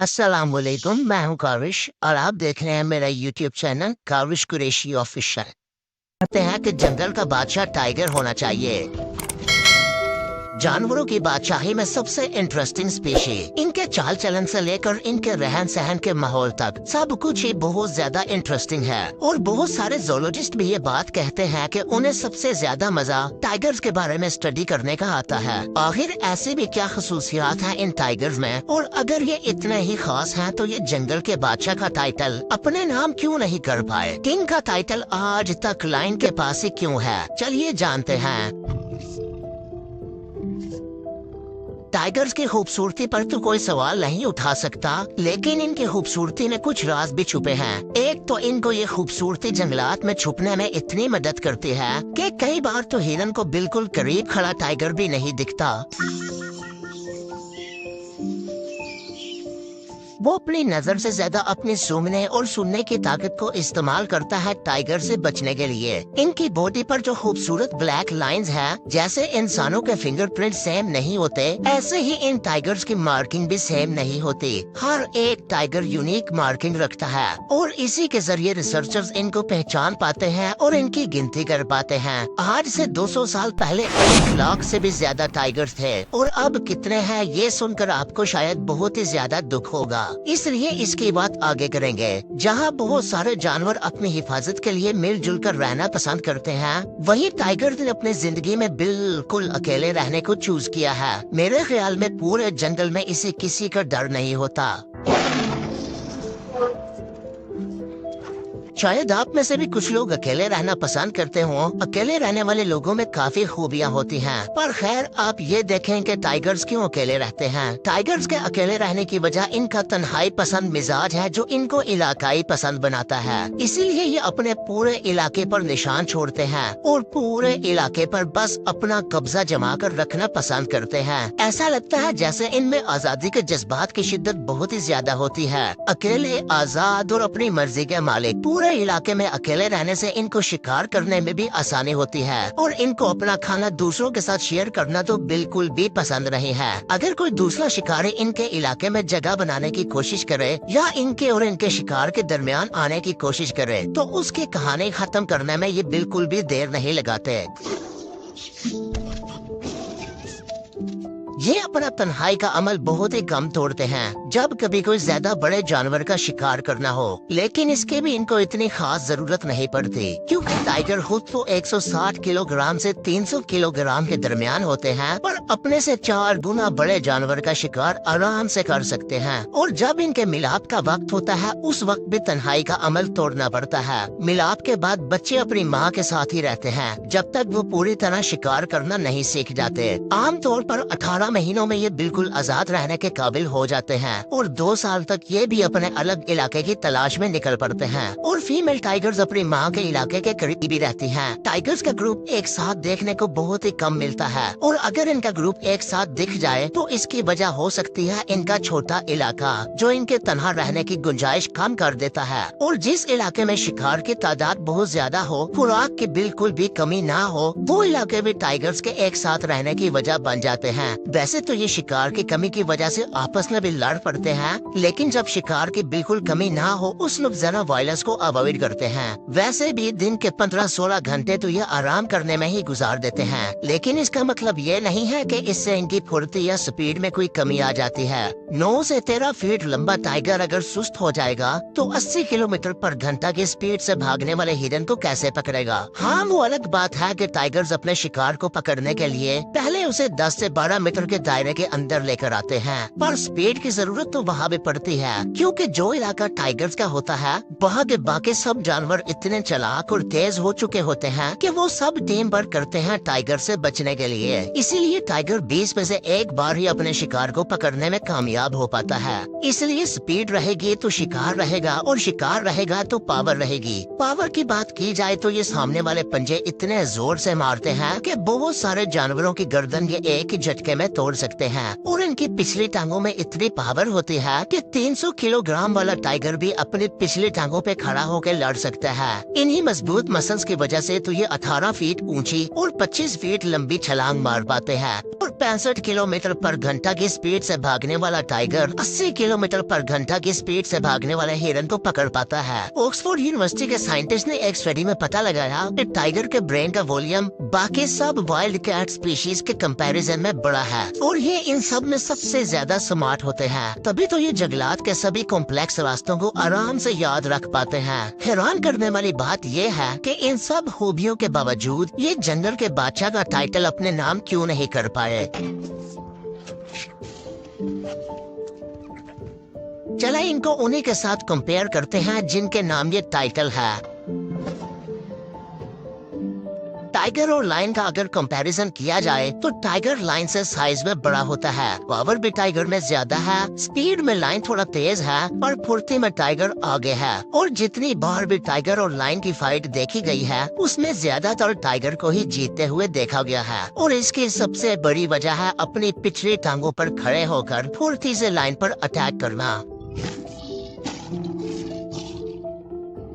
अस्सलामुअलैकुम, मैं हूं काविश और आप देख रहे हैं मेरा YouTube channel Kaavish Qureshi official. कहते हैं कि जंगल का बादशाह टाइगर होना चाहिए। जानवरों की बादशाही में सबसे इंटरेस्टिंग स्पीशी, इनके चाल चलन से लेकर इनके रहन सहन के माहौल तक सब कुछ ही बहुत ज्यादा इंटरेस्टिंग है। और बहुत सारे जोलॉजिस्ट भी ये बात कहते हैं कि उन्हें सबसे ज्यादा मजा टाइगर्स के बारे में स्टडी करने का आता है। आखिर ऐसी भी क्या खसूसियात हैं इन टाइगर्स में, और अगर ये इतने ही खास हैं तो ये जंगल के बादशाह का टाइटल अपने नाम क्यों नहीं कर पाए? किंग का टाइटल आज तक लायन के पास ही क्यों है? चलिए जानते हैं। टाइगर्स की खूबसूरती पर तो कोई सवाल नहीं उठा सकता, लेकिन इनकी खूबसूरती में कुछ राज भी छुपे हैं। एक तो इनको ये खूबसूरती जंगलात में छुपने में इतनी मदद करती है कि कई बार तो हिरन को बिल्कुल करीब खड़ा टाइगर भी नहीं दिखता। वो अपनी नजर से ज्यादा अपनी सूंघने और सुनने की ताकत को इस्तेमाल करता है टाइगर से बचने के लिए। इनकी बॉडी पर जो खूबसूरत ब्लैक लाइंस हैं, जैसे इंसानों के फिंगरप्रिंट सेम नहीं होते, ऐसे ही इन टाइगर्स की मार्किंग भी सेम नहीं होती। हर एक टाइगर यूनिक मार्किंग रखता है और इसी के जरिए रिसर्चर्स इनको पहचान पाते हैं और इनकी गिनती कर पाते हैं। आज से 200 साल पहले 1 लाख से भी ज्यादा टाइगर्स थे और अब कितने हैं ये सुनकर आपको शायद बहुत ही ज्यादा दुख होगा। इसलिए इसकी बात आगे करेंगे। जहाँ बहुत सारे जानवर अपनी हिफाजत के लिए मिलजुल कर रहना पसंद करते हैं, वहीं टाइगर ने अपनी जिंदगी में बिल्कुल अकेले रहने को चूज किया है। मेरे ख्याल में पूरे जंगल में इसे किसी का डर नहीं होता। शायद आप में से भी कुछ लोग अकेले रहना पसंद करते हो। अकेले रहने वाले लोगों में काफी खूबियां होती हैं, पर खैर आप ये देखें कि टाइगर्स क्यों अकेले रहते हैं। टाइगर्स के अकेले रहने की वजह इनका तन्हाई पसंद मिजाज है, जो इनको इलाकाई पसंद बनाता है। इसीलिए ये अपने पूरे इलाके पर निशान छोड़ते हैं और पूरे इलाके पर बस अपना कब्जा जमा कर रखना पसंद करते हैं। ऐसा लगता है जैसे इनमें आजादी के जज्बात की शिद्दत बहुत ही ज्यादा होती है। अकेले, आजाद और अपनी मर्जी के मालिक। पूरे इलाके में अकेले रहने से इनको शिकार करने में भी आसानी होती है और इनको अपना खाना दूसरों के साथ शेयर करना तो बिल्कुल भी पसंद नहीं है। अगर कोई दूसरा शिकारी इनके इलाके में जगह बनाने की कोशिश करे या इनके और इनके शिकार के दरमियान आने की कोशिश करे, तो उसकी कहानी खत्म करने में ये बिल्कुल भी देर नहीं लगाते। ये अपना तन्हाई का अमल बहुत ही कम तोड़ते हैं जब कभी कोई ज्यादा बड़े जानवर का शिकार करना हो, लेकिन इसके भी इनको इतनी खास जरूरत नहीं पड़ती, क्योंकि टाइगर खुद तो 160 किलोग्राम से 300 किलोग्राम के दरमियान होते हैं, पर अपने से 4 गुना बड़े जानवर का शिकार आराम से कर सकते हैं। और जब इनके मिलाप का वक्त होता है, उस वक्त भी तन्हाई का अमल तोड़ना पड़ता है। मिलाप के बाद बच्चे अपनी माँ के साथ ही रहते हैं जब तक वो पूरी तरह शिकार करना नहीं सीख जाते। आमतौर पर 18 महीनों में ये बिल्कुल आजाद रहने के काबिल हो जाते हैं और 2 साल तक ये भी अपने अलग इलाके की तलाश में निकल पड़ते हैं। और फीमेल टाइगर्स अपनी माँ के इलाके के करीब भी रहती हैं। टाइगर्स का ग्रुप एक साथ देखने को बहुत ही कम मिलता है, और अगर इनका ग्रुप एक साथ दिख जाए तो इसकी वजह हो सकती है इनका छोटा इलाका, जो इनके तन्हा रहने की गुंजाइश कम कर देता है। और जिस इलाके में शिकार की तादाद बहुत ज्यादा हो, खुराक की बिल्कुल भी कमी ना हो, वो इलाके भी टाइगर्स के एक साथ रहने की वजह बन जाते हैं। वैसे तो ये शिकार की कमी की वजह से आपस में भी लड़ पड़ते हैं, लेकिन जब शिकार की बिल्कुल कमी ना हो, उस लोग जरा वायलेंस को अवॉइड करते हैं। वैसे भी दिन के 15-16 घंटे तो ये आराम करने में ही गुजार देते हैं, लेकिन इसका मतलब ये नहीं है कि इससे इनकी फुर्ती या स्पीड में कोई कमी आ जाती है। 9 से 13 फीट लंबा टाइगर अगर सुस्त हो जाएगा तो 80 किलोमीटर पर घंटा की स्पीड से भागने वाले हिरन को कैसे पकड़ेगा? हाँ, वो अलग बात है कि टाइगर्स अपने शिकार को पकड़ने के लिए पहले उसे 10 से 12 मीटर के दायरे के अंदर लेकर आते हैं, पर स्पीड की जरूरत तो वहाँ भी पड़ती है, क्योंकि जो इलाका टाइगर्स का होता है, वहाँ के बाकी सब जानवर इतने चालाक और तेज हो चुके होते हैं कि वो सब टीम वर्क करते हैं टाइगर से बचने के लिए। इसीलिए टाइगर 20 में से एक बार ही अपने शिकार को पकड़ने में कामयाब हो पाता है। इसलिए स्पीड रहेगी तो शिकार रहेगा, और शिकार रहेगा तो पावर रहेगी। पावर की बात की जाए तो ये सामने वाले पंजे इतने जोर से मारते हैं कि बहुत सारे जानवरों की गर्दन ये एक ही झटके में तोड़ सकते हैं और इनकी पिछली टांगों में इतनी पावर होती है कि 300 किलोग्राम वाला टाइगर भी अपनी पिछली टांगों पे खड़ा होकर लड़ सकता है। इन्हीं मजबूत मसल्स की वजह से तो ये 18 फीट ऊंची और 25 फीट लंबी छलांग मार पाते हैं और 65 किलोमीटर पर घंटा की स्पीड से भागने वाला टाइगर 80 किलोमीटर पर घंटा की स्पीड से भागने वाले हिरन को पकड़ पाता है। ऑक्सफोर्ड यूनिवर्सिटी के साइंटिस्ट ने एक स्टडी में पता लगाया कि टाइगर के ब्रेन का वॉल्यूम बाकी सब वाइल्ड कैट स्पीशीज के कंपैरिजन में बड़ा है और ये इन सब में सबसे ज्यादा स्मार्ट होते हैं। तभी तो ये जंगलात के सभी कॉम्प्लेक्स रास्तों को आराम से याद रख पाते हैं। हैरान करने वाली बात ये है कि इन सब खूबियों के बावजूद ये जंगल के बादशाह का टाइटल अपने नाम क्यों नहीं कर पाए। चला इनको उन्हीं के साथ कंपेयर करते हैं जिनके नाम ये टाइटल है। टाइगर और लायन का अगर कंपैरिजन किया जाए तो टाइगर लायन से साइज में बड़ा होता है, पावर भी टाइगर में ज्यादा है, स्पीड में लायन थोड़ा तेज है और फुर्ती में टाइगर आगे है। और जितनी बार भी टाइगर और लायन की फाइट देखी गई है उसमें ज्यादातर टाइगर को ही जीतते हुए देखा गया है और इसकी सबसे बड़ी वजह है अपनी पिछली टांगों पर खड़े होकर फुर्ती से लायन पर अटैक करना।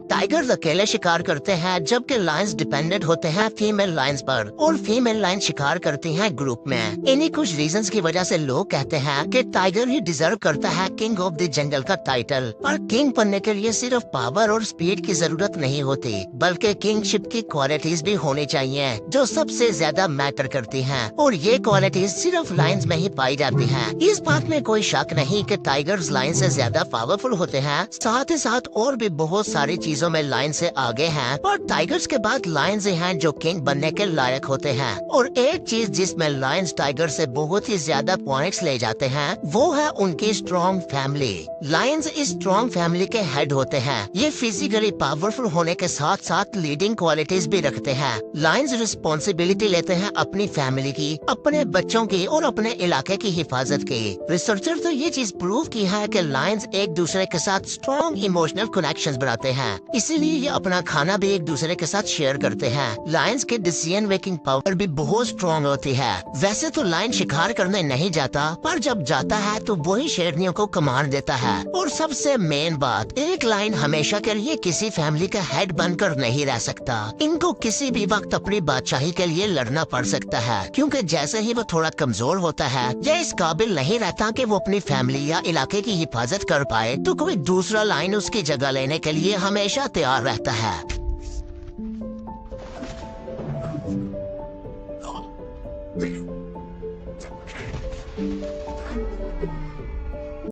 टाइगर्स अकेले शिकार करते हैं जबकि लायंस डिपेंडेंट होते हैं फीमेल लायंस पर और फीमेल लायन शिकार करती हैं ग्रुप में। इन्हीं कुछ रीजंस की वजह से लोग कहते हैं कि टाइगर ही डिजर्व करता है किंग ऑफ द जंगल का टाइटल। पर किंग बनने के लिए सिर्फ पावर और स्पीड की जरूरत नहीं होती बल्कि किंगशिप की क्वालिटीज भी होनी चाहिए जो सबसे ज्यादा मैटर करती हैं और ये क्वालिटीज सिर्फ लायंस में ही पाई जाती हैं। इस बात में कोई शक नहीं कि टाइगर्स लायन से ज्यादा पावरफुल होते हैं, साथ ही साथ और भी बहुत सारी चीजों में लायन से आगे हैं। पर टाइगर्स के बाद लायंस हैं जो किंग बनने के लायक होते हैं। और एक चीज जिसमें लायंस टाइगर से बहुत ही ज्यादा पॉइंट्स ले जाते हैं वो है उनकी स्ट्रॉन्ग फैमिली। लायंस इस स्ट्रॉन्ग फैमिली के हेड होते हैं। ये फिजिकली पावरफुल होने के साथ साथ लीडिंग क्वालिटीज भी रखते हैं। लायंस रिस्पॉन्सिबिलिटी लेते हैं अपनी फैमिली की, अपने बच्चों की और अपने इलाके की हिफाजत की। रिसर्चर तो ये चीज प्रूव की है कि लायंस एक दूसरे के साथ स्ट्रॉन्ग इमोशनल कनेक्शंस बनाते हैं, इसीलिए ये अपना खाना भी एक दूसरे के साथ शेयर करते हैं। लायंस के डिसीजन मेकिंग पावर भी बहुत स्ट्रॉन्ग होती है। वैसे तो लायन शिकार करने नहीं जाता पर जब जाता है तो वही शेरनियों को कमांड देता है। और सबसे मेन बात, एक लायन हमेशा के लिए किसी फैमिली का हेड बनकर नहीं रह सकता। इनको किसी भी वक्त अपनी बादशाही के लिए लड़ना पड़ सकता है क्योंकि जैसे ही वो थोड़ा कमजोर होता है या इस काबिल नहीं रहता कि वो अपनी फैमिली या इलाके की हिफाजत कर पाए तो कोई दूसरा लायन उसकी जगह लेने के लिए हमेशा तैयार रहता है।